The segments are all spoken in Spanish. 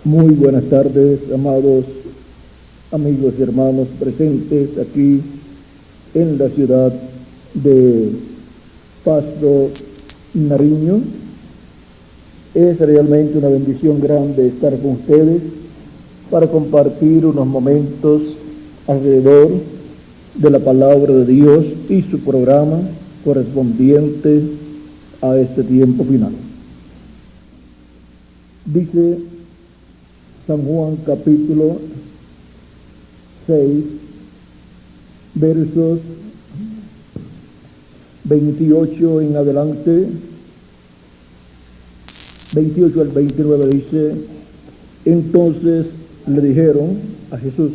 Muy buenas tardes, amados amigos y hermanos presentes aquí en la ciudad de Pasto, Nariño. Es realmente una bendición grande estar con ustedes para compartir unos momentos alrededor de la palabra de Dios y su programa correspondiente a este tiempo final. Dice San Juan capítulo 6, versos 28 en adelante, 28 al 29 dice: entonces le dijeron a Jesús,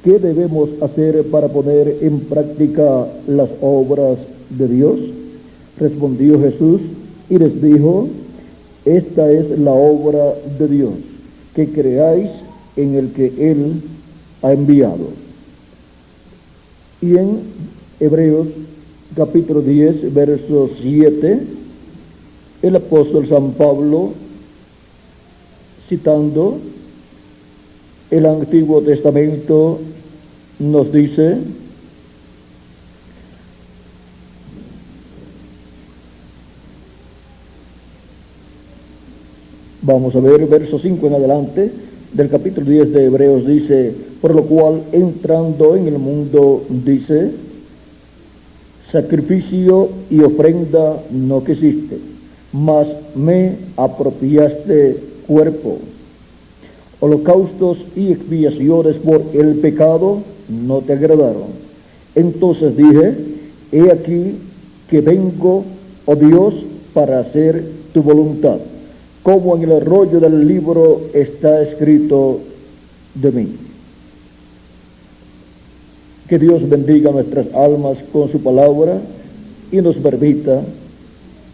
¿qué debemos hacer para poner en práctica las obras de Dios? Respondió Jesús y les dijo: esta es la obra de Dios, que creáis en el que Él ha enviado. Y en Hebreos capítulo 10, verso 7, el apóstol San Pablo, citando el Antiguo Testamento, nos dice: vamos a ver verso 5 en adelante del capítulo 10 de Hebreos, dice: por lo cual, entrando en el mundo, dice, sacrificio y ofrenda no quisiste, mas me apropiaste cuerpo. Holocaustos y expiaciones por el pecado no te agradaron. Entonces dije: he aquí que vengo, oh Dios, para hacer tu voluntad, como en el rollo del libro está escrito de mí. Que Dios bendiga nuestras almas con su palabra y nos permita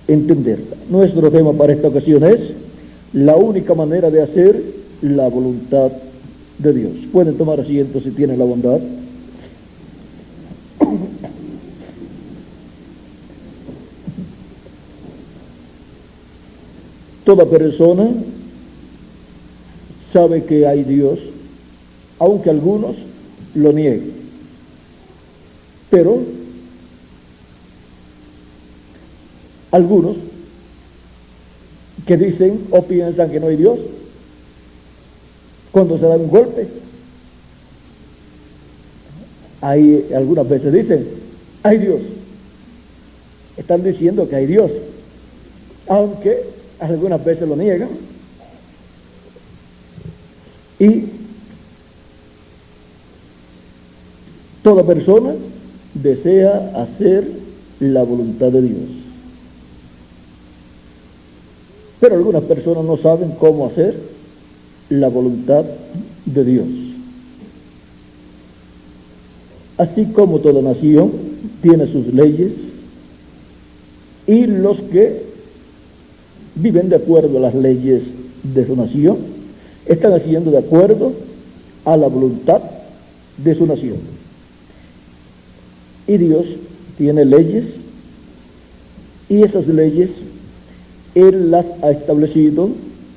entenderla. Nuestro tema para esta ocasión es la única manera de hacer la voluntad de Dios. Pueden tomar asiento si tienen la bondad. Toda persona sabe que hay Dios, aunque algunos lo nieguen. Pero algunos que dicen o piensan que no hay Dios, cuando se da un golpe, ahí algunas veces dicen: hay Dios. Están diciendo que hay Dios, aunque algunas veces lo niegan. Y toda persona desea hacer la voluntad de Dios, pero algunas personas no saben cómo hacer la voluntad de Dios. Así como toda nación tiene sus leyes, y los que viven de acuerdo a las leyes de su nación están haciendo de acuerdo a la voluntad de su nación. Y Dios tiene leyes, y esas leyes Él las ha establecido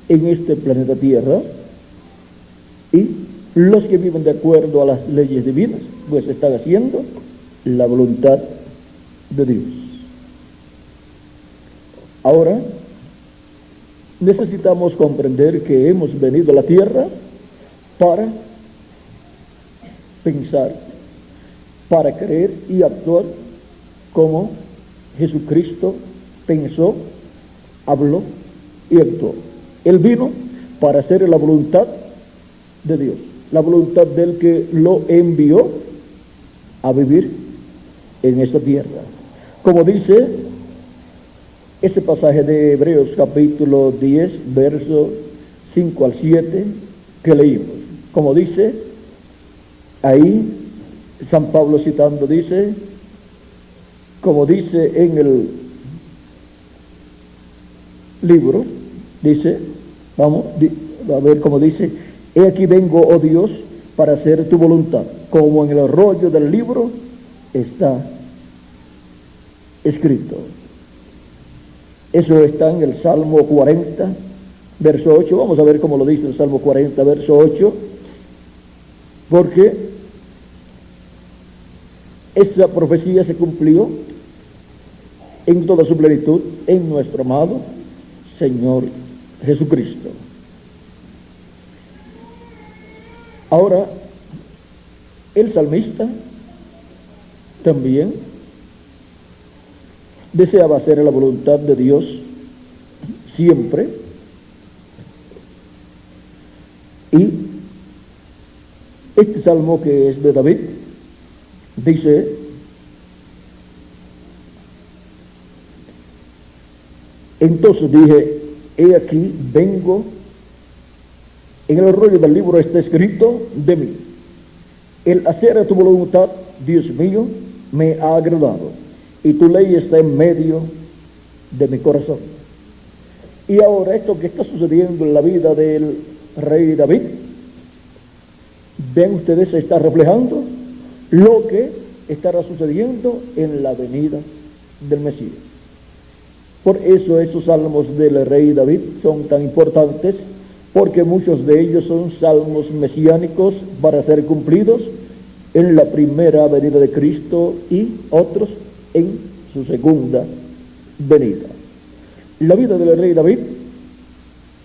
en este planeta Tierra, y los que viven de acuerdo a las leyes divinas pues están haciendo la voluntad de Dios. Ahora necesitamos comprender que hemos venido a la tierra para pensar, para creer y actuar como Jesucristo pensó, habló y actuó. Él vino para hacer la voluntad de Dios, la voluntad del que lo envió a vivir en esta tierra. Como dice ese pasaje de Hebreos capítulo 10, verso 5 al 7 que leímos. Como dice ahí San Pablo citando, dice, como dice en el libro, dice, vamos a ver cómo dice: he aquí vengo, oh Dios, para hacer tu voluntad, como en el rollo del libro está escrito. Eso está en el Salmo 40, verso 8, vamos a ver cómo lo dice el Salmo 40, verso 8, porque esa profecía se cumplió en toda su plenitud en nuestro amado Señor Jesucristo. Ahora, el salmista también deseaba hacer la voluntad de Dios siempre, y este salmo, que es de David, dice: entonces dije, he aquí vengo, en el rollo del libro está escrito de mí, el hacer tu voluntad, Dios mío, me ha agradado, y tu ley está en medio de mi corazón. Y ahora esto que está sucediendo en la vida del rey David, ven ustedes, se está reflejando lo que estará sucediendo en la venida del Mesías. Por eso esos salmos del rey David son tan importantes, porque muchos de ellos son salmos mesiánicos para ser cumplidos en la primera venida de Cristo y otros en su segunda venida. La vida del rey David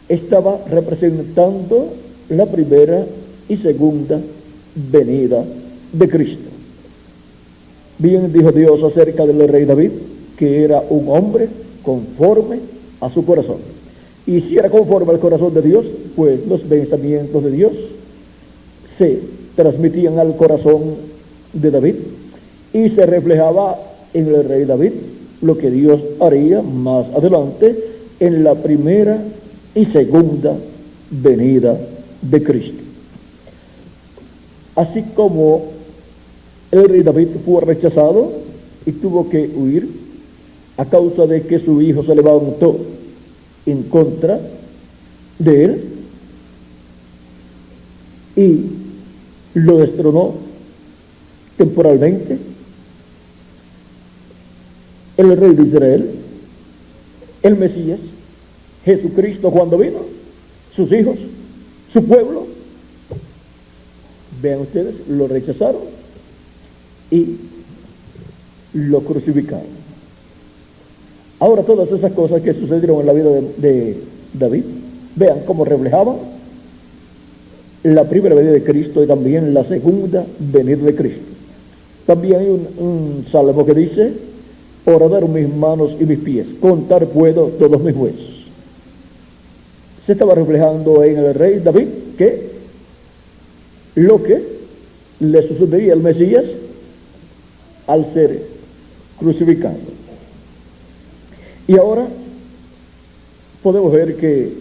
estaba representando la primera y segunda venida de Cristo. Bien dijo Dios acerca del rey David, que era un hombre conforme a su corazón. Y si era conforme al corazón de Dios, pues los pensamientos de Dios se transmitían al corazón de David, y se reflejaba en el rey David lo que Dios haría más adelante en la primera y segunda venida de Cristo. Así como el rey David fue rechazado y tuvo que huir a causa de que su hijo se levantó en contra de él y lo destronó temporalmente, el rey de Israel, el Mesías, Jesucristo, cuando vino, sus hijos, su pueblo, vean ustedes, lo rechazaron y lo crucificaron. Ahora, todas esas cosas que sucedieron en la vida de David, vean cómo reflejaban la primera venida de Cristo y también la segunda venida de Cristo. También hay un salmo que dice: horadaron mis manos y mis pies, contar puedo todos mis huesos. Se estaba reflejando en el rey David que lo que le sucedería al Mesías al ser crucificado. Y ahora podemos ver que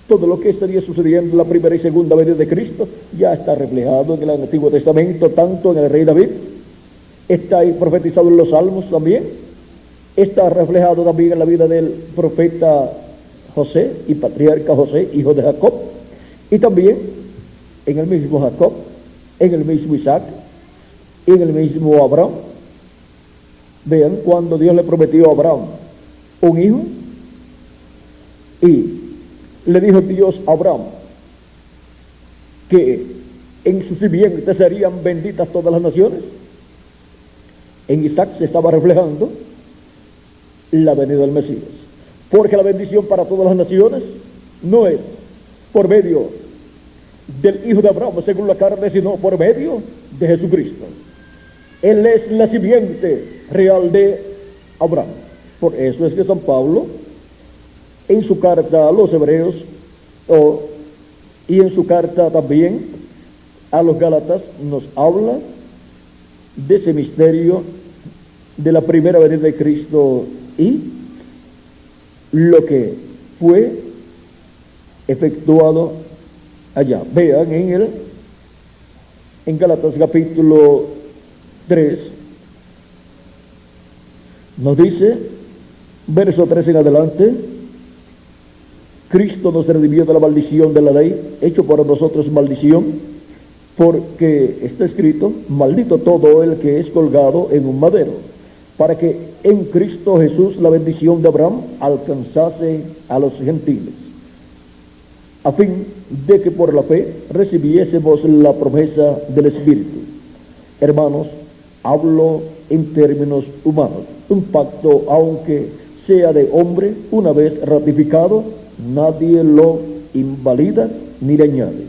todo lo que estaría sucediendo en la primera y segunda venida de Cristo ya está reflejado en el Antiguo Testamento, tanto en el rey David, está ahí profetizado en los Salmos también, está reflejado también en la vida del profeta José y patriarca José, hijo de Jacob, y también en el mismo Jacob, en el mismo Isaac, en el mismo Abraham. Vean, cuando Dios le prometió a Abraham un hijo, y le dijo Dios a Abraham que en su simiente serían benditas todas las naciones, en Isaac se estaba reflejando la venida del Mesías, porque la bendición para todas las naciones no es por medio del hijo de Abraham según la carne, sino por medio de Jesucristo. Él es la simiente real de Abraham. Por eso es que San Pablo, en su carta a los hebreos y en su carta también a los Gálatas, nos habla de ese misterio de la primera venida de Cristo y lo que fue efectuado allá. Vean en Gálatas capítulo 3, nos dice, verso 3 en adelante: Cristo nos redimió de la maldición de la ley, hecho por nosotros maldición, porque está escrito: maldito todo el que es colgado en un madero, para que en Cristo Jesús la bendición de Abraham alcanzase a los gentiles. a fin de que por la fe recibiésemos la promesa del Espíritu. Hermanos, hablo en términos humanos. Un pacto, aunque sea de hombre, una vez ratificado, nadie lo invalida ni le añade.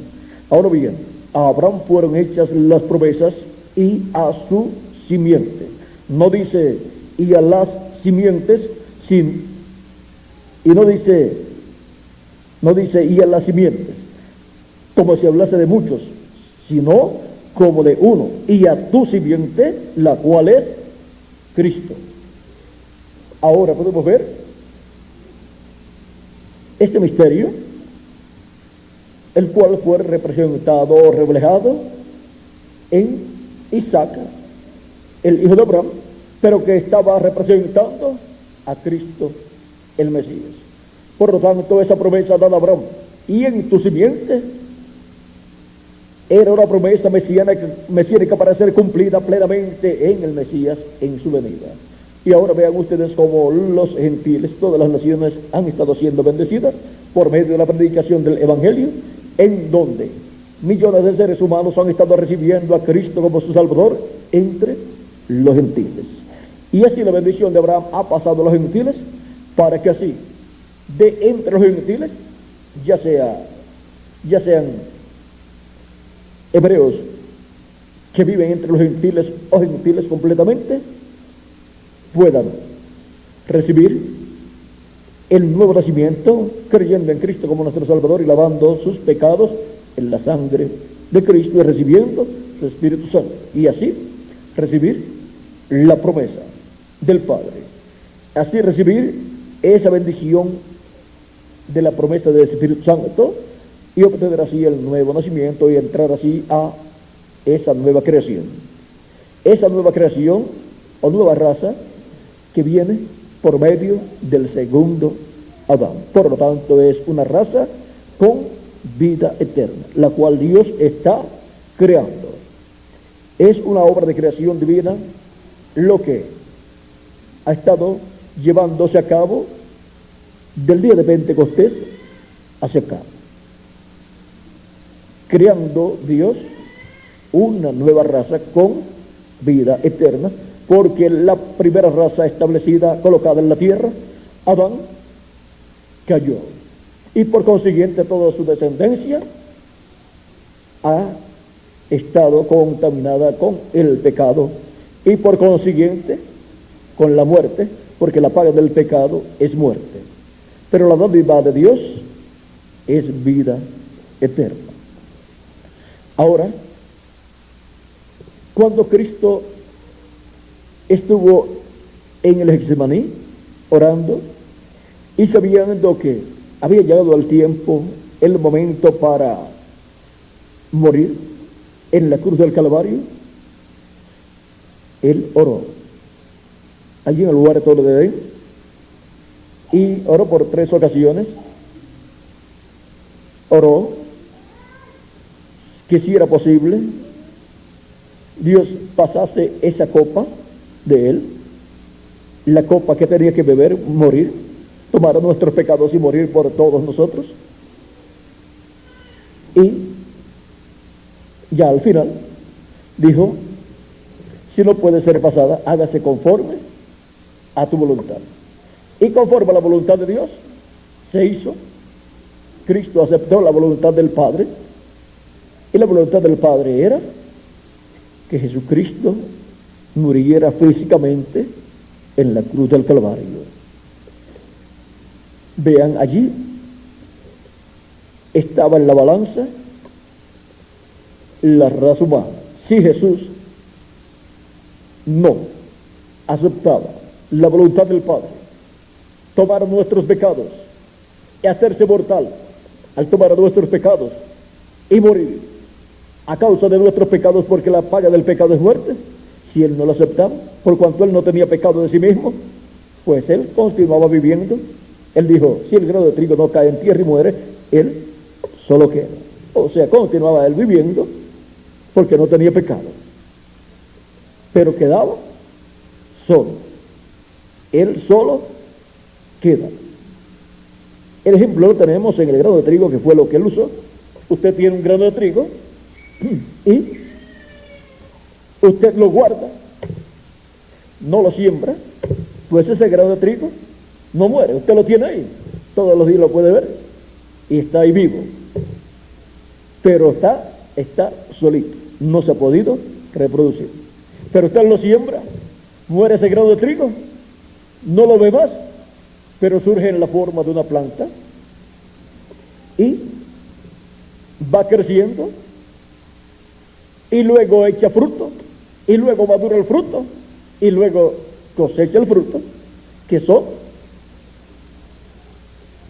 Ahora bien, a Abraham fueron hechas las promesas y a su simiente. No dice y a las simientes, y no dice y a las simientes, como si hablase de muchos, sino como de uno, y a tu simiente, la cual es Cristo. Ahora podemos ver este misterio, el cual fue representado o reflejado en Isaac, el hijo de Abraham, pero que estaba representando a Cristo el Mesías. Por lo tanto, esa promesa dada a Abraham, y en tu simiente, era una promesa mesiánica para ser cumplida plenamente en el Mesías, en su venida. Y ahora vean ustedes cómo los gentiles, todas las naciones, han estado siendo bendecidas por medio de la predicación del Evangelio, en donde millones de seres humanos han estado recibiendo a Cristo como su Salvador entre los gentiles. Y así la bendición de Abraham ha pasado a los gentiles, para que así, de entre los gentiles, ya sean hebreos que viven entre los gentiles o gentiles completamente, puedan recibir el nuevo nacimiento, creyendo en Cristo como nuestro Salvador y lavando sus pecados en la sangre de Cristo y recibiendo su Espíritu Santo. Y así recibir la promesa del Padre. Así recibir esa bendición de la promesa del Espíritu Santo y obtener así el nuevo nacimiento y entrar así a esa nueva creación. Esa nueva creación o nueva raza que viene por medio del segundo Adán. Por lo tanto, es una raza con vida eterna, la cual Dios está creando. Es una obra de creación divina lo que ha estado llevándose a cabo del día de Pentecostés hacia acá, creando Dios una nueva raza con vida eterna, porque la primera raza establecida, colocada en la tierra, Adán, cayó, y por consiguiente toda su descendencia ha estado contaminada con el pecado, y por consiguiente con la muerte, porque la paga del pecado es muerte, pero la dádiva de Dios es vida eterna. Ahora, cuando Cristo estuvo en el Getsemaní orando y sabiendo que había llegado el tiempo, el momento para morir en la cruz del Calvario, él oró allí en el lugar de Edén, y oró por 3 ocasiones. Oró que si era posible Dios pasase esa copa de él, la copa que tenía que beber, morir, tomar nuestros pecados y morir por todos nosotros. Y ya al final dijo: si no puede ser pasada, hágase conforme a tu voluntad. Y conforme a la voluntad de Dios se hizo. Cristo aceptó la voluntad del Padre, y la voluntad del Padre era que Jesucristo muriera físicamente en la cruz del Calvario. Vean, allí estaba en la balanza la raza humana. Si Jesús no aceptaba la voluntad del Padre, tomar nuestros pecados y hacerse mortal al tomar nuestros pecados y morir a causa de nuestros pecados, porque la paga del pecado es muerte, si él no lo aceptaba, por cuanto él no tenía pecado de sí mismo, pues él continuaba viviendo. Él dijo: si el grano de trigo no cae en tierra y muere, él solo queda. O sea, continuaba él viviendo porque no tenía pecado, pero quedaba solo. Él solo queda. El ejemplo lo tenemos en el grano de trigo, que fue lo que él usó. Usted tiene un grano de trigo y usted lo guarda, no lo siembra, pues ese grano de trigo no muere, usted lo tiene ahí, todos los días lo puede ver y está ahí vivo, pero está solito, no se ha podido reproducir. Pero usted lo siembra, muere ese grano de trigo, no lo ve más, pero surge en la forma de una planta y va creciendo y luego echa fruto y luego madura el fruto y luego cosecha el fruto, que son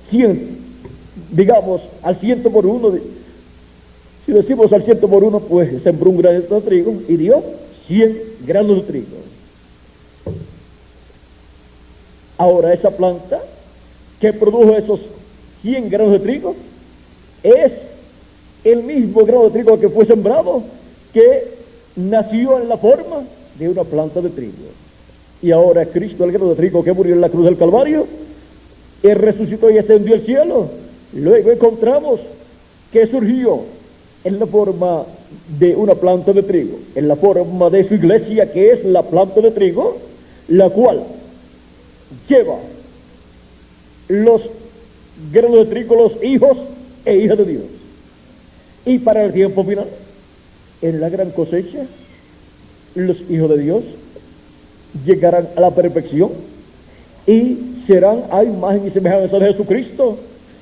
100, digamos al 100 por 1. Si decimos al 100 por 1, pues sembró un grano de trigo y dio 100 granos de trigo. Ahora esa planta que produjo esos 100 granos de trigo es el mismo grano de trigo que fue sembrado, que nació en la forma de una planta de trigo. Y ahora Cristo, el grano de trigo que murió en la cruz del Calvario, Él resucitó y ascendió al cielo. Luego encontramos que surgió en la forma de una planta de trigo, en la forma de su iglesia, que es la planta de trigo, la cual lleva los granos de trigo, los hijos e hijas de Dios. Y para el tiempo final, en la gran cosecha, los hijos de Dios llegarán a la perfección y serán a imagen y semejanza de Jesucristo,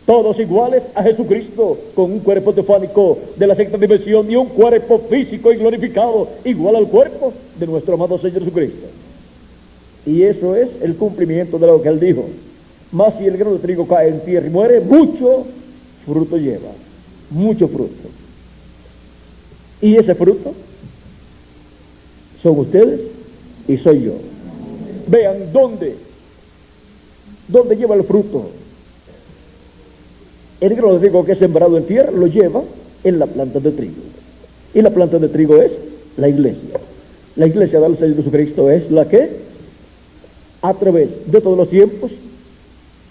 todos iguales a Jesucristo, con un cuerpo teofánico de la sexta dimensión y un cuerpo físico y glorificado igual al cuerpo de nuestro amado Señor Jesucristo. Y eso es el cumplimiento de lo que Él dijo: mas si el grano de trigo cae en tierra y muere, mucho fruto lleva, mucho fruto. Y ese fruto son ustedes y soy yo. Vean dónde lleva el fruto. El grano de trigo que es sembrado en tierra lo lleva en la planta de trigo. Y la planta de trigo es la iglesia. La iglesia del Señor Jesucristo es la que a través de todos los tiempos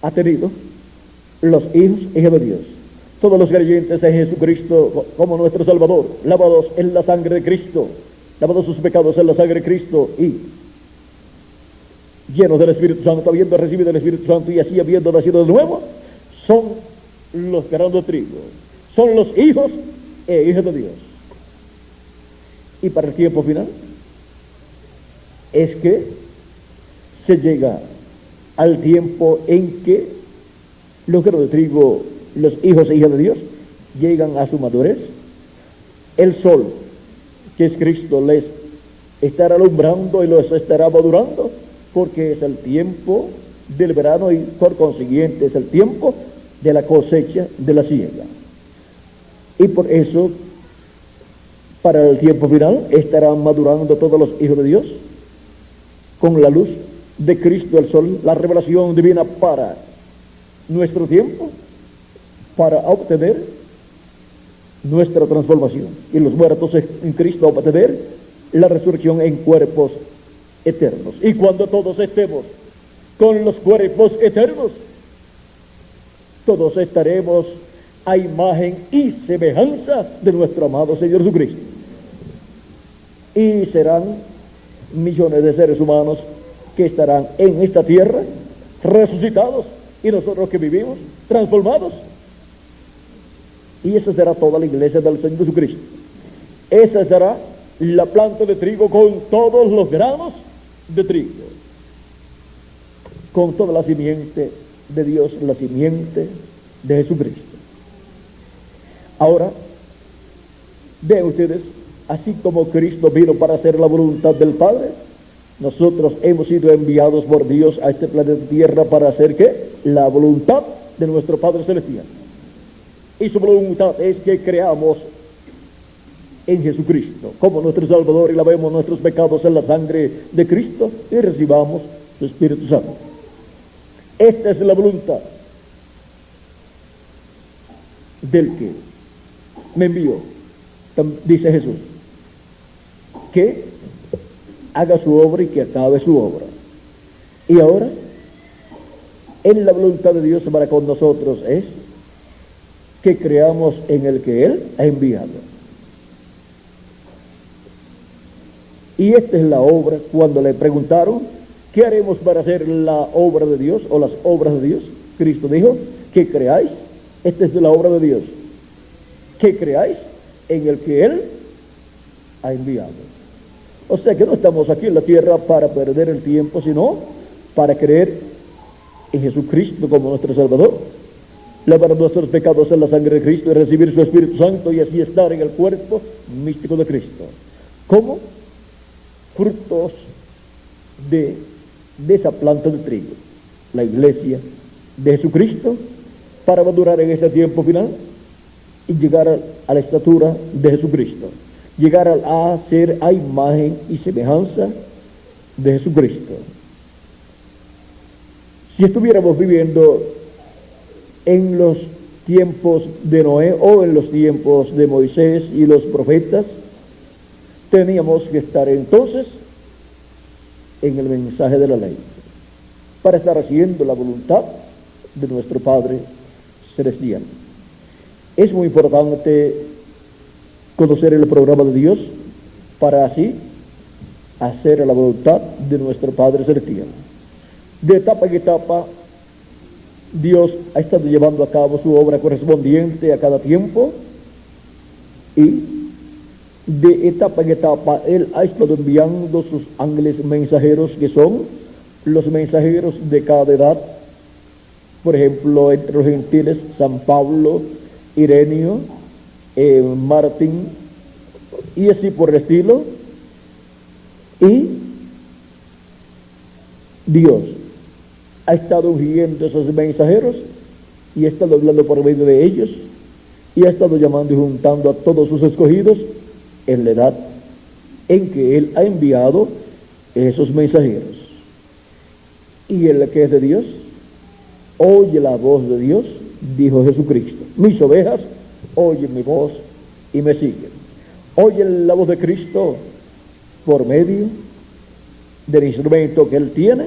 ha tenido los hijos e hijas de Dios. Todos los creyentes en Jesucristo como nuestro Salvador, lavados en la sangre de Cristo, lavados sus pecados en la sangre de Cristo y llenos del Espíritu Santo, habiendo recibido el Espíritu Santo y así habiendo nacido de nuevo, son los granos de trigo, son los hijos e hijas de Dios. Y para el tiempo final es que se llega al tiempo en que los granos de trigo, los hijos e hijas de Dios, llegan a su madurez. El sol, que es Cristo, les estará alumbrando y los estará madurando, porque es el tiempo del verano y por consiguiente es el tiempo de la cosecha de la siega. Y por eso, para el tiempo final, estarán madurando todos los hijos de Dios con la luz de Cristo, el sol, la revelación divina para nuestro tiempo, para obtener nuestra transformación. Y los muertos en Cristo obtener la resurrección en cuerpos eternos. Y cuando todos estemos con los cuerpos eternos, todos estaremos a imagen y semejanza de nuestro amado Señor Jesucristo. Y serán millones de seres humanos que estarán en esta tierra resucitados, y nosotros que vivimos transformados. Y esa será toda la iglesia del Señor Jesucristo. Esa será la planta de trigo con todos los granos de trigo, con toda la simiente de Dios, la simiente de Jesucristo. Ahora, vean ustedes, así como Cristo vino para hacer la voluntad del Padre, nosotros hemos sido enviados por Dios a este planeta Tierra para hacer ¿qué? La voluntad de nuestro Padre Celestial. Y su voluntad es que creamos en Jesucristo como nuestro Salvador y lavemos nuestros pecados en la sangre de Cristo y recibamos su Espíritu Santo. Esta es la voluntad del que me envió, dice Jesús, que haga su obra y que acabe su obra. Y ahora En la voluntad de Dios para con nosotros es que creamos en el que Él ha enviado. Y esta es la obra. Cuando le preguntaron, ¿qué haremos para hacer la obra de Dios o las obras de Dios? Cristo dijo, que creáis. Esta es la obra de Dios. Que creáis en el que Él ha enviado. O sea que no estamos aquí en la tierra para perder el tiempo, sino para creer en Jesucristo como nuestro Salvador, lavar nuestros pecados en la sangre de Cristo y recibir su Espíritu Santo y así estar en el cuerpo místico de Cristo. ¿Cómo? Frutos de esa planta de trigo, la iglesia de Jesucristo, para madurar en este tiempo final y llegar a la estatura de Jesucristo, llegar a ser a imagen y semejanza de Jesucristo. Si estuviéramos viviendo en los tiempos de Noé o en los tiempos de Moisés y los profetas, teníamos que estar entonces en el mensaje de la ley, para estar haciendo la voluntad de nuestro Padre Celestial. Es muy importante conocer el programa de Dios para así hacer la voluntad de nuestro Padre Celestial. De etapa en etapa, Dios ha estado llevando a cabo su obra correspondiente a cada tiempo y de etapa en etapa Él ha estado enviando sus ángeles mensajeros, que son los mensajeros de cada edad. Por ejemplo, entre los gentiles, San Pablo, Ireneo, Martín, y así por el estilo. Y Dios ha estado ungiendo a esos mensajeros y ha estado hablando por medio de ellos y ha estado llamando y juntando a todos sus escogidos en la edad en que Él ha enviado esos mensajeros. Y el que es de Dios oye la voz de Dios, dijo Jesucristo. Mis ovejas oyen mi voz y me siguen. Oyen la voz de Cristo por medio del instrumento que Él tiene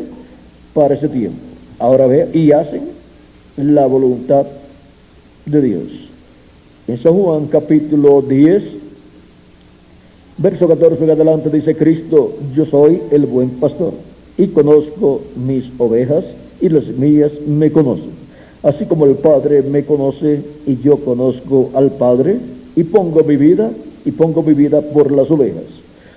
para ese tiempo. Ahora ve, y hacen la voluntad de Dios. En San Juan capítulo 10, verso 14 en adelante dice Cristo: yo soy el buen pastor y conozco mis ovejas y las mías me conocen, así como el Padre me conoce y yo conozco al Padre y pongo mi vida por las ovejas.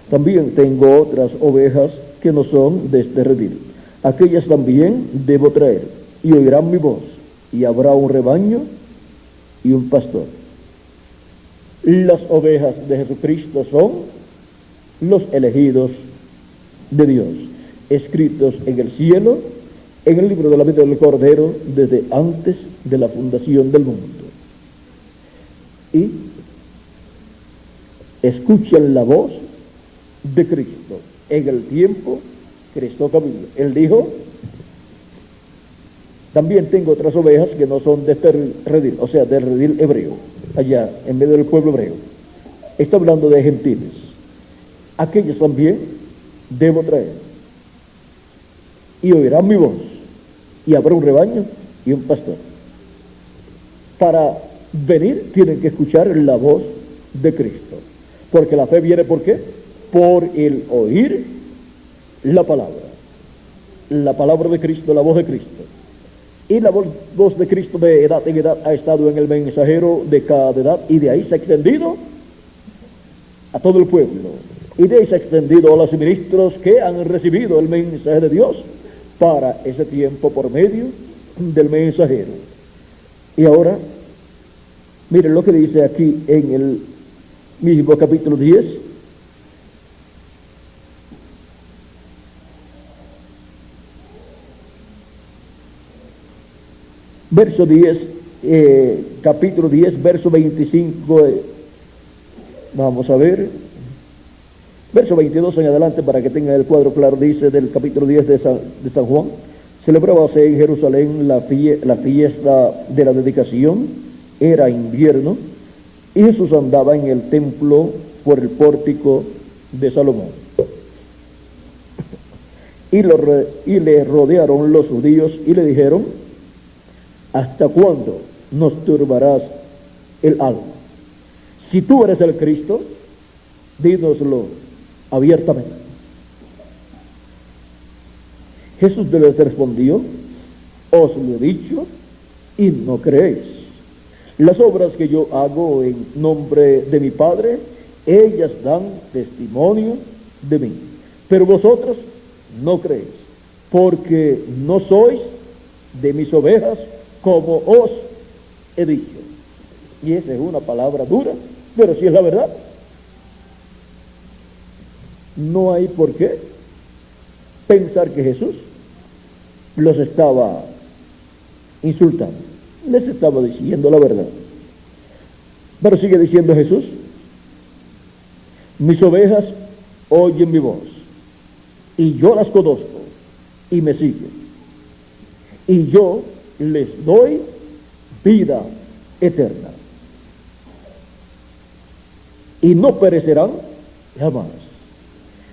También tengo otras ovejas que no son de este redil. Aquellas también debo traer, y oirán mi voz, y habrá un rebaño y un pastor. Las ovejas de Jesucristo son los elegidos de Dios, escritos en el cielo, en el libro de la vida del Cordero, desde antes de la fundación del mundo. Y escuchan la voz de Cristo en el tiempo que les toca vivir. Él dijo: también tengo otras ovejas que no son de este redil, o sea, del redil hebreo, allá en medio del pueblo hebreo. Está hablando de gentiles. Aquellos también debo traer, y oirán mi voz, y habrá un rebaño y un pastor. Para venir tienen que escuchar la voz de Cristo, porque la fe viene ¿por qué? Por el oír la palabra de Cristo, la voz de Cristo. Y la voz de Cristo de edad en edad ha estado en el mensajero de cada edad, y de ahí se ha extendido a todo el pueblo, y de ahí se ha extendido a los ministros que han recibido el mensaje de Dios para ese tiempo por medio del mensajero. Y ahora miren lo que dice aquí en el mismo capítulo 10, verso 10, capítulo 10, verso 25, vamos a ver, verso 22 en adelante para que tengan el cuadro claro. Dice del capítulo 10 de San Juan: celebrábase en Jerusalén la fiesta de la dedicación, era invierno, y Jesús andaba en el templo por el pórtico de Salomón. Y le rodearon los judíos y le dijeron: ¿hasta cuándo nos turbarás el alma? Si tú eres el Cristo, dínoslo abiertamente. Jesús les respondió: os lo he dicho y no creéis. Las obras que yo hago en nombre de mi Padre, ellas dan testimonio de mí. Pero vosotros no creéis, porque no sois de mis ovejas, como os he dicho. Y esa es una palabra dura, pero si es la verdad. No hay por qué pensar que Jesús los estaba insultando, les estaba diciendo la verdad. Pero sigue diciendo Jesús: mis ovejas oyen mi voz, y yo las conozco, y me siguen, y yo les doy vida eterna, y no perecerán jamás,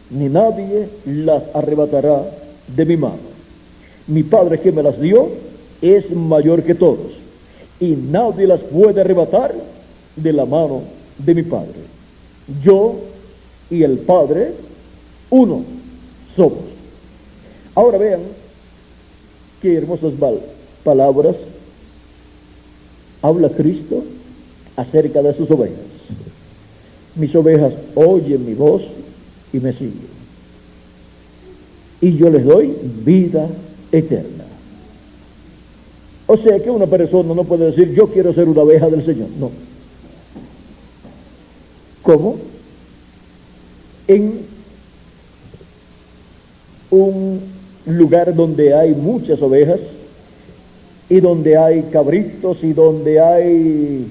ni nadie las arrebatará de mi mano. Mi Padre que me las dio es mayor que todos, y nadie las puede arrebatar de la mano de mi Padre. Yo y el Padre, uno somos. Ahora vean qué hermosas palabras habla Cristo acerca de sus ovejas. Mis ovejas oyen mi voz y me siguen, y yo les doy vida eterna. O sea que una persona no puede decir: yo quiero ser una oveja del Señor. No. ¿Cómo? En un lugar donde hay muchas ovejas, y donde hay cabritos, y donde hay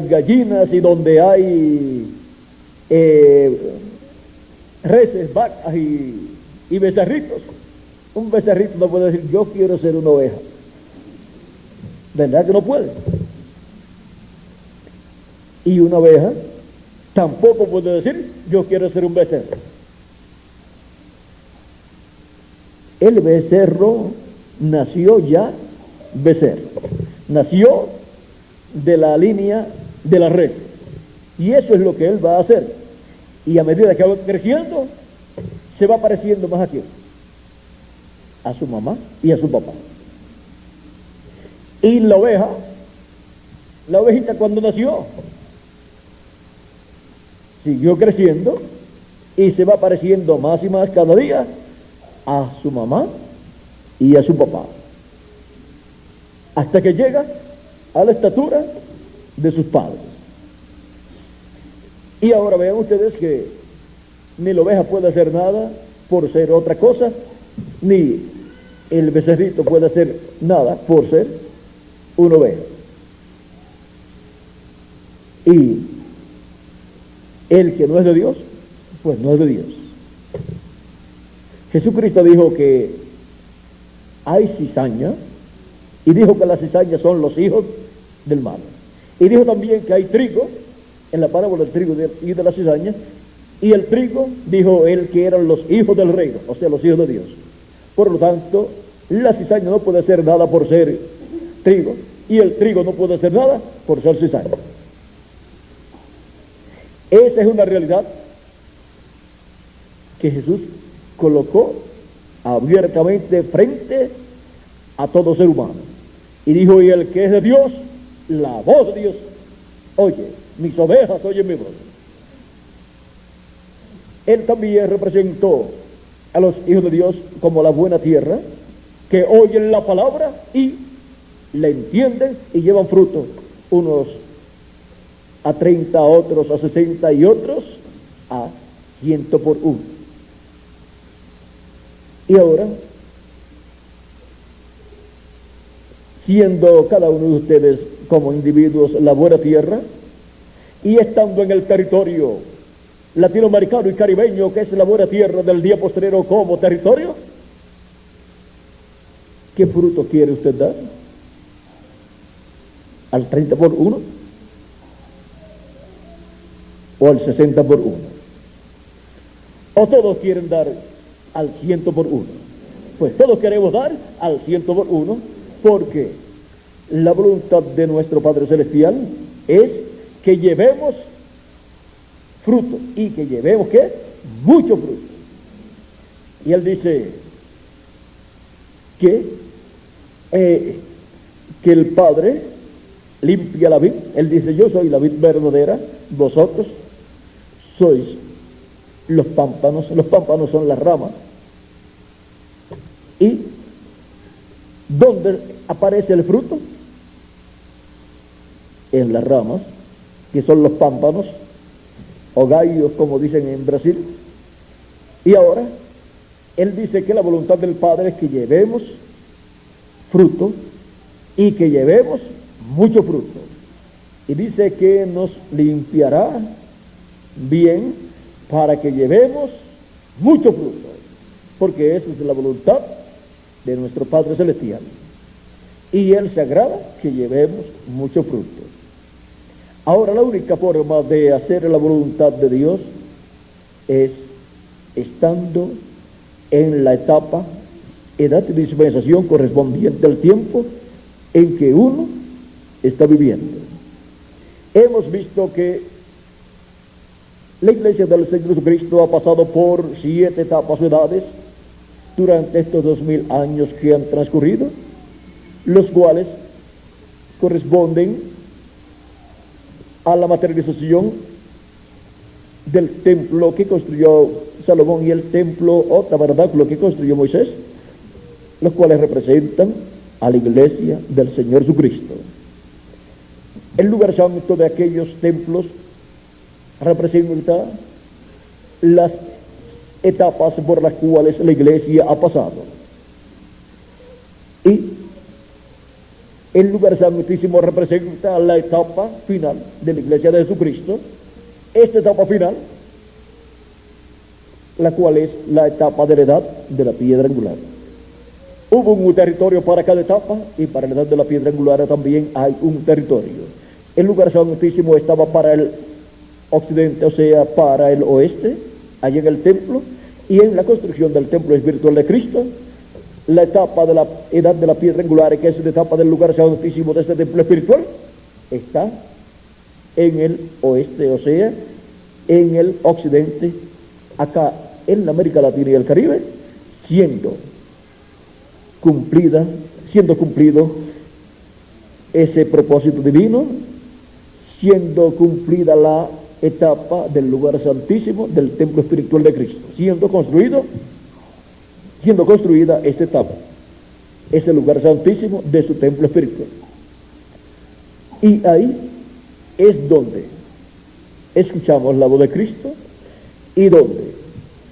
gallinas, y donde hay reses, vacas y becerritos. Un becerrito no puede decir: yo quiero ser una oveja. ¿Verdad que no puede? Y una oveja tampoco puede decir: yo quiero ser un becerro. El becerro nació ya becerro, nació de la línea de las reses, y eso es lo que él va a hacer. Y a medida que va creciendo, se va pareciendo más a su mamá y a su papá. Y la ovejita cuando nació, siguió creciendo y se va pareciendo más y más cada día a su mamá y a su papá, hasta que llega a la estatura de sus padres. Y ahora vean ustedes que ni la oveja puede hacer nada por ser otra cosa, ni el becerrito puede hacer nada por ser una oveja. Y el que no es de Dios, pues no es de Dios. Jesucristo dijo que hay cizaña, y dijo que las cizañas son los hijos del mal. Y dijo también que hay trigo, en la parábola del trigo y de la cizaña, y el trigo, dijo él, que eran los hijos del reino, o sea, los hijos de Dios. Por lo tanto, la cizaña no puede hacer nada por ser trigo, y el trigo no puede hacer nada por ser cizaña. Esa es una realidad que Jesús colocó abiertamente frente a todo ser humano. Y dijo: y el que es de Dios, la voz de Dios oye, mis ovejas oyen mi voz. Él también representó a los hijos de Dios como la buena tierra, que oyen la palabra y la entienden y llevan fruto, unos a 30, otros a 60 y otros a 100 por uno. Y ahora, siendo cada uno de ustedes como individuos la buena tierra, y estando en el territorio latinoamericano y caribeño, que es la buena tierra del día postrero como territorio, ¿qué fruto quiere usted dar? ¿Al 30 por uno? ¿O al 60 por uno? ¿O todos quieren dar al 100 por uno? Pues todos queremos dar al 100 por uno, porque la voluntad de nuestro Padre Celestial es que llevemos fruto, y que llevemos, ¿qué? Mucho fruto. Y Él dice que el Padre limpia la vid. Él dice: yo soy la vid verdadera, vosotros sois los pámpanos son las ramas. ¿Y dónde aparece el fruto? En las ramas, que son los pámpanos, o gallos, como dicen en Brasil. Y ahora, Él dice que la voluntad del Padre es que llevemos fruto, y que llevemos mucho fruto. Y dice que nos limpiará bien para que llevemos mucho fruto, porque esa es la voluntad de nuestro Padre Celestial. Y Él se agrada que llevemos mucho fruto. Ahora, la única forma de hacer la voluntad de Dios es estando en la etapa, edad y dispensación correspondiente al tiempo en que uno está viviendo. Hemos visto que la Iglesia del Señor Jesucristo ha pasado por 7 etapas o edades durante estos 2000 años que han transcurrido, los cuales corresponden a la materialización del templo que construyó Salomón y el templo o tabernáculo que construyó Moisés, los cuales representan a la Iglesia del Señor Jesucristo. El lugar santo de aquellos templos representa las etapas por las cuales la Iglesia ha pasado. Y el lugar santísimo representa la etapa final de la Iglesia de Jesucristo. Esta etapa final, la cual es la etapa de la edad de la piedra angular. Hubo un territorio para cada etapa, y para la edad de la piedra angular también hay un territorio. El lugar santísimo estaba para el occidente, o sea, para el oeste, allá en el templo, y en la construcción del templo espiritual de Cristo, la etapa de la edad de la piedra angular, que es la etapa del lugar santísimo de este templo espiritual, está en el oeste, o sea, en el occidente, acá en la América Latina y el Caribe, siendo cumplido ese propósito divino, siendo cumplida la etapa del lugar santísimo del templo espiritual de Cristo, siendo construida esta etapa, ese lugar santísimo de su templo espiritual. Y ahí es donde escuchamos la voz de Cristo, y donde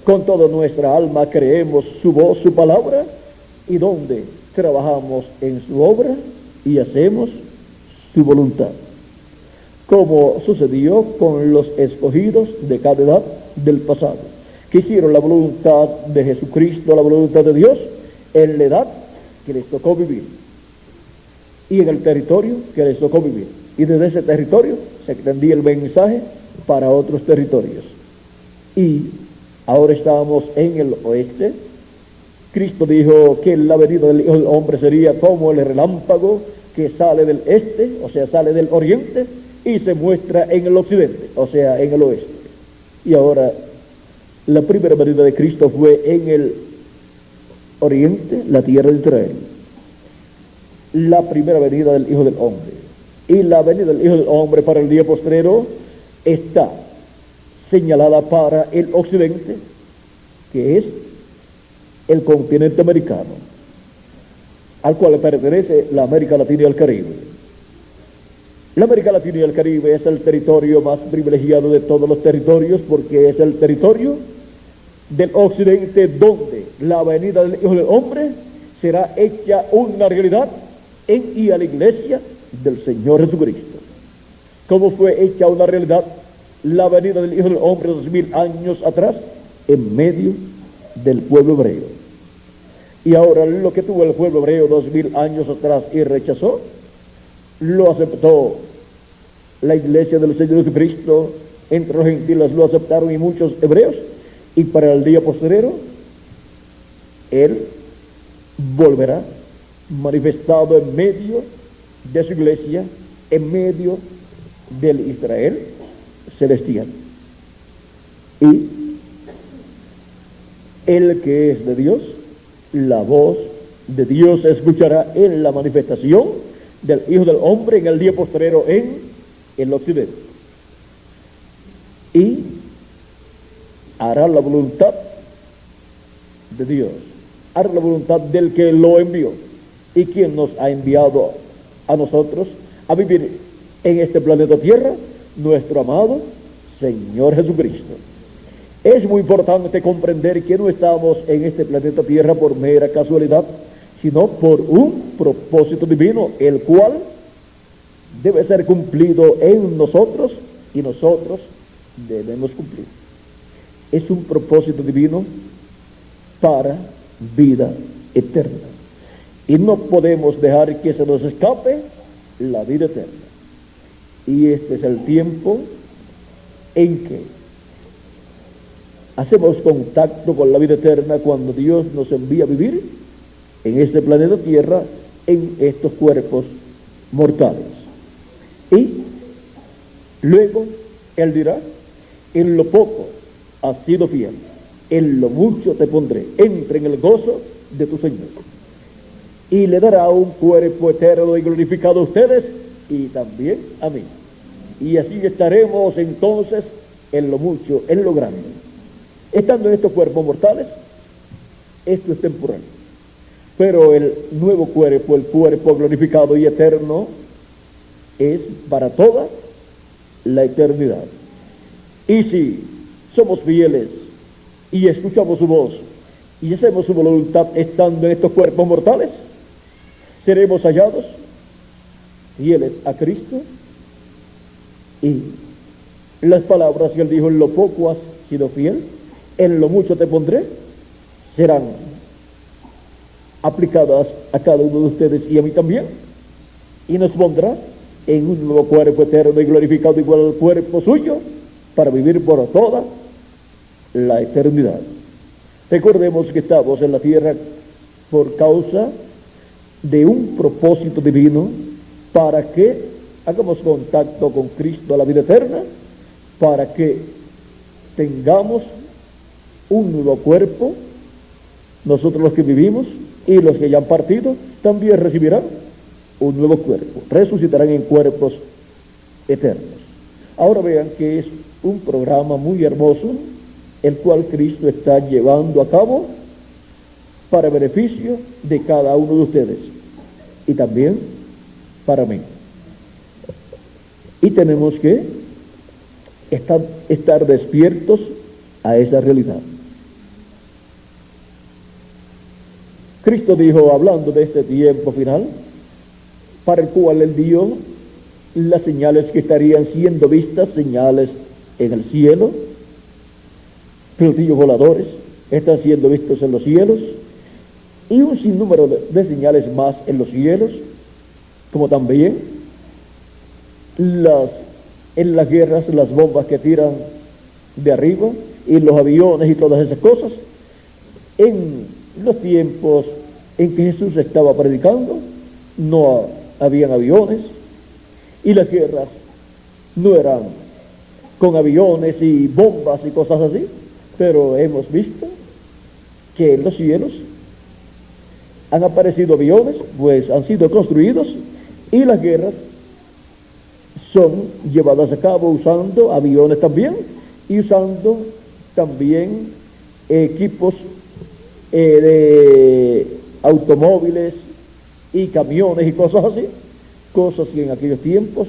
con toda nuestra alma creemos su voz, su palabra, y donde trabajamos en su obra y hacemos su voluntad, como sucedió con los escogidos de cada edad del pasado, que hicieron la voluntad de Jesucristo, la voluntad de Dios, en la edad que les tocó vivir, y en el territorio que les tocó vivir. Y desde ese territorio se extendía el mensaje para otros territorios. Y ahora estamos en el oeste. Cristo dijo que la venida del Hijo del Hombre sería como el relámpago que sale del este, o sea, sale del oriente, y se muestra en el occidente, o sea, en el oeste. Y ahora, la primera venida de Cristo fue en el oriente, la tierra de Israel. La primera venida del Hijo del Hombre. Y la venida del Hijo del Hombre para el día postrero está señalada para el occidente, que es el continente americano, al cual pertenece la América Latina y el Caribe. La América Latina y el Caribe es el territorio más privilegiado de todos los territorios, porque es el territorio del occidente donde la venida del Hijo del Hombre será hecha una realidad en y a la Iglesia del Señor Jesucristo. ¿Cómo fue hecha una realidad la venida del Hijo del Hombre 2000 años atrás? En medio del pueblo hebreo. Y ahora lo que tuvo el pueblo hebreo 2000 años atrás y rechazó, lo aceptó la Iglesia del Señor Jesucristo. Entre los gentiles lo aceptaron, y muchos hebreos. Y para el día postrero Él volverá manifestado en medio de su iglesia, en medio del Israel celestial. Y el que es de Dios, la voz de Dios se escuchará en la manifestación del Hijo del Hombre en el día postrero en el occidente. Y hará la voluntad de Dios, hará la voluntad del que lo envió y quien nos ha enviado a nosotros a vivir en este planeta Tierra, nuestro amado Señor Jesucristo. Es muy importante comprender que no estamos en este planeta Tierra por mera casualidad, sino por un propósito divino, el cual debe ser cumplido en nosotros y nosotros debemos cumplir. Es un propósito divino para vida eterna. Y no podemos dejar que se nos escape la vida eterna. Y este es el tiempo en que hacemos contacto con la vida eterna cuando Dios nos envía a vivir en este planeta Tierra, en estos cuerpos mortales. Y luego Él dirá: en lo poco has sido fiel, en lo mucho te pondré, entra en el gozo de tu Señor. Y le dará un cuerpo eterno y glorificado a ustedes y también a mí. Y así estaremos entonces en lo mucho, en lo grande. Estando en estos cuerpos mortales, esto es temporal. Pero el nuevo cuerpo, el cuerpo glorificado y eterno, es para toda la eternidad. Y si somos fieles y escuchamos su voz y hacemos su voluntad estando en estos cuerpos mortales, seremos hallados fieles a Cristo. Y las palabras que Él dijo: en lo poco has sido fiel, en lo mucho te pondré, serán aplicadas a cada uno de ustedes y a mí también, y nos pondrá en un nuevo cuerpo eterno y glorificado igual al cuerpo suyo, para vivir por toda la eternidad. Recordemos que estamos en la tierra por causa de un propósito divino, para que hagamos contacto con Cristo a la vida eterna, para que tengamos un nuevo cuerpo. Nosotros los que vivimos y los que ya han partido también recibirán un nuevo cuerpo, resucitarán en cuerpos eternos. Ahora vean que es un programa muy hermoso, el cual Cristo está llevando a cabo para beneficio de cada uno de ustedes y también para mí. Y tenemos que estar despiertos a esa realidad. Cristo dijo, hablando de este tiempo final, para el cual Él dio las señales que estarían siendo vistas, señales en el cielo, platillos voladores están siendo vistos en los cielos, y un sinnúmero de señales más en los cielos, como también en las guerras, las bombas que tiran de arriba, y los aviones y todas esas cosas. En los tiempos en que Jesús estaba predicando, no habían aviones, y las guerras no eran con aviones y bombas y cosas así, pero hemos visto que en los cielos han aparecido aviones, pues han sido construidos, y las guerras son llevadas a cabo usando aviones también, y usando también equipos de automóviles y camiones y cosas así, cosas que en aquellos tiempos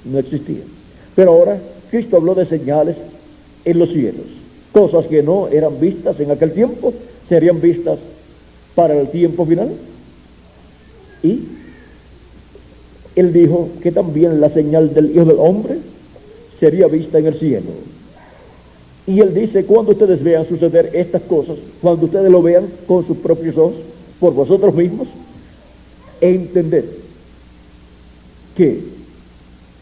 no existían. Pero ahora Cristo habló de señales en los cielos, cosas que no eran vistas en aquel tiempo, serían vistas para el tiempo final. Y Él dijo que también la señal del Hijo del Hombre sería vista en el cielo. Y Él dice, cuando ustedes vean suceder estas cosas, cuando ustedes lo vean con sus propios ojos, por vosotros mismos, entended que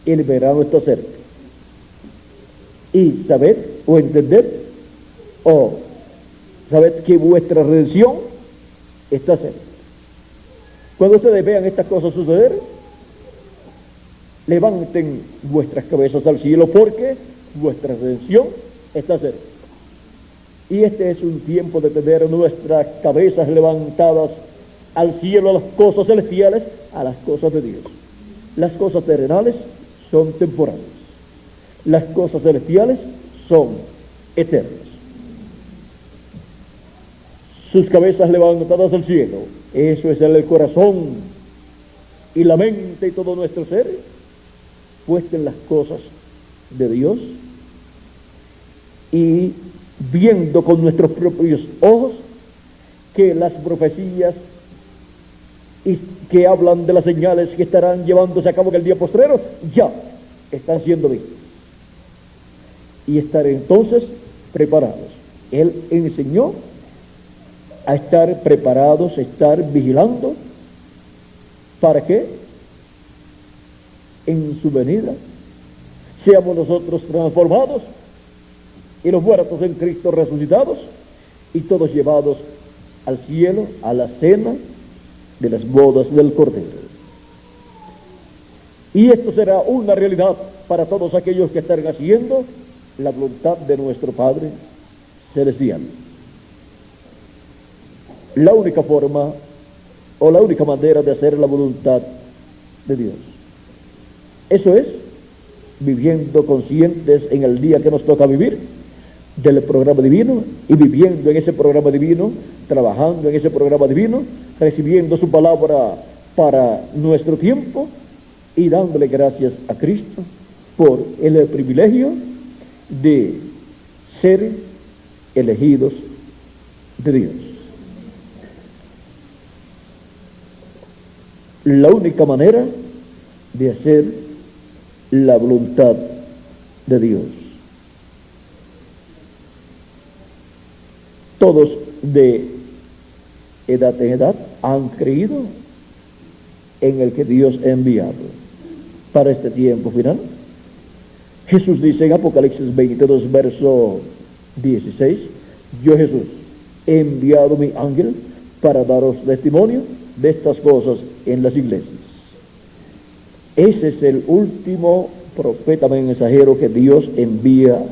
el verano está cerca. Y sabed o entended o sabed que vuestra redención está cerca. Cuando ustedes vean estas cosas suceder, levanten vuestras cabezas al cielo, porque vuestra redención está cerca. Y este es un tiempo de tener nuestras cabezas levantadas al cielo, a las cosas celestiales, a las cosas de Dios. Las cosas terrenales son temporales. Las cosas celestiales son eternas. Sus cabezas levantadas al cielo, eso es el corazón y la mente y todo nuestro ser, puesto en las cosas de Dios, y viendo con nuestros propios ojos que las profecías y que hablan de las señales que estarán llevándose a cabo en el día postrero, ya están siendo vistas. Y estar entonces preparados. Él enseñó a estar preparados, a estar vigilando, ¿para qué? En su venida seamos nosotros transformados y los muertos en Cristo resucitados y todos llevados al cielo, a la cena de las bodas del Cordero. Y esto será una realidad para todos aquellos que están haciendo la voluntad de nuestro Padre Celestial. La única forma o la única manera de hacer la voluntad de Dios, eso es viviendo conscientes en el día que nos toca vivir del programa divino, y viviendo en ese programa divino, trabajando en ese programa divino, recibiendo su palabra para nuestro tiempo y dándole gracias a Cristo por el privilegio de ser elegidos de Dios. La única manera de hacer la voluntad de Dios. Todos de edad en edad han creído en el que Dios ha enviado para este tiempo final. Jesús dice en Apocalipsis 22, verso 16, yo Jesús he enviado mi ángel para daros testimonio de estas cosas en las iglesias. Ese es el último profeta mensajero que Dios envía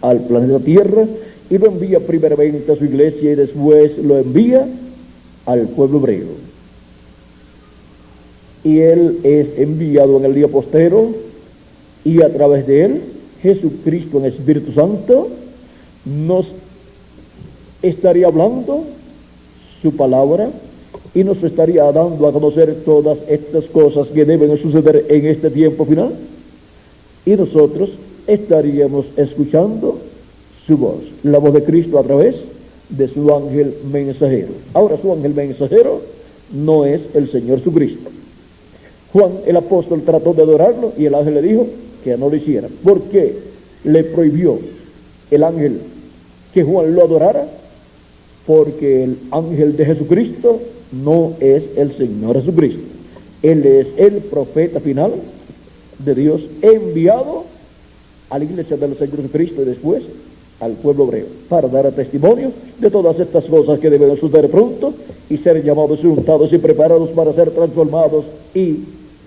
al planeta Tierra, y lo envía primeramente a su iglesia y después lo envía al pueblo hebreo. Y él es enviado en el día postrero, y a través de él Jesucristo en Espíritu Santo nos estaría hablando su palabra y nos estaría dando a conocer todas estas cosas que deben suceder en este tiempo final, y nosotros estaríamos escuchando su voz, la voz de Cristo a través de su ángel mensajero. Ahora, su ángel mensajero no es el Señor Jesucristo. Juan el apóstol trató de adorarlo y el ángel le dijo que no lo hiciera. ¿Por qué le prohibió el ángel que Juan lo adorara? Porque el ángel de Jesucristo no es el Señor Jesucristo. Él es el profeta final de Dios, enviado a la iglesia del Señor Jesucristo y después al pueblo hebreo, para dar testimonio de todas estas cosas que deben suceder pronto y ser llamados y untados y preparados para ser transformados y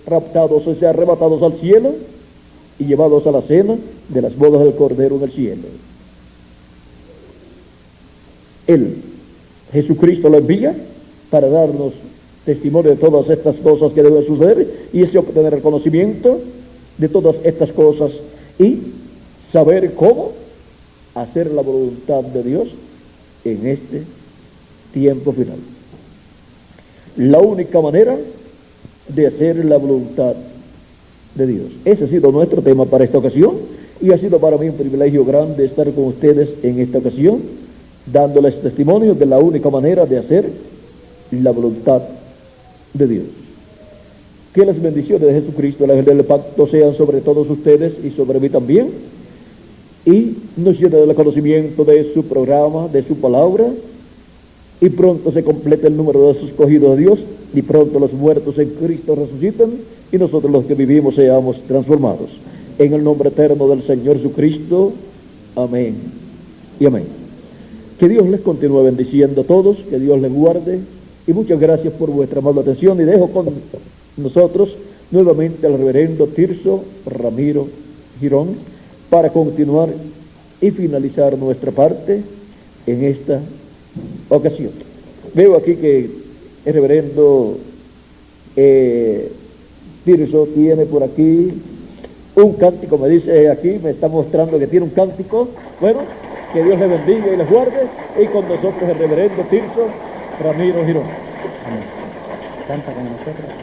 raptados, o sea, arrebatados al cielo y llevados a la cena de las bodas del Cordero en el cielo. Él, Jesucristo, lo envía para darnos testimonio de todas estas cosas que deben suceder y ese obtener el conocimiento de todas estas cosas y saber cómo hacer la voluntad de Dios en este tiempo final. La única manera de hacer la voluntad de Dios. Ese ha sido nuestro tema para esta ocasión, y ha sido para mí un privilegio grande estar con ustedes en esta ocasión, dándoles testimonio de la única manera de hacer la voluntad de Dios. Que las bendiciones de Jesucristo, el ángel del pacto, sean sobre todos ustedes y sobre mí también, y nos llene del conocimiento de su programa, de su palabra, y pronto se complete el número de sus escogidos de Dios, y pronto los muertos en Cristo resucitan, y nosotros los que vivimos seamos transformados. En el nombre eterno del Señor Jesucristo, amén y amén. Que Dios les continúe bendiciendo a todos, que Dios les guarde Y muchas gracias por vuestra amable atención y dejo con nosotros nuevamente al reverendo Tirso Ramiro Girón para continuar y finalizar nuestra parte en esta ocasión. Veo aquí que el reverendo Tirso tiene por aquí un cántico, me dice aquí, me está mostrando que tiene un cántico. Bueno, que Dios le bendiga y les guarde, y con nosotros el reverendo Tirso Ramiro Girón. Canta con nosotros.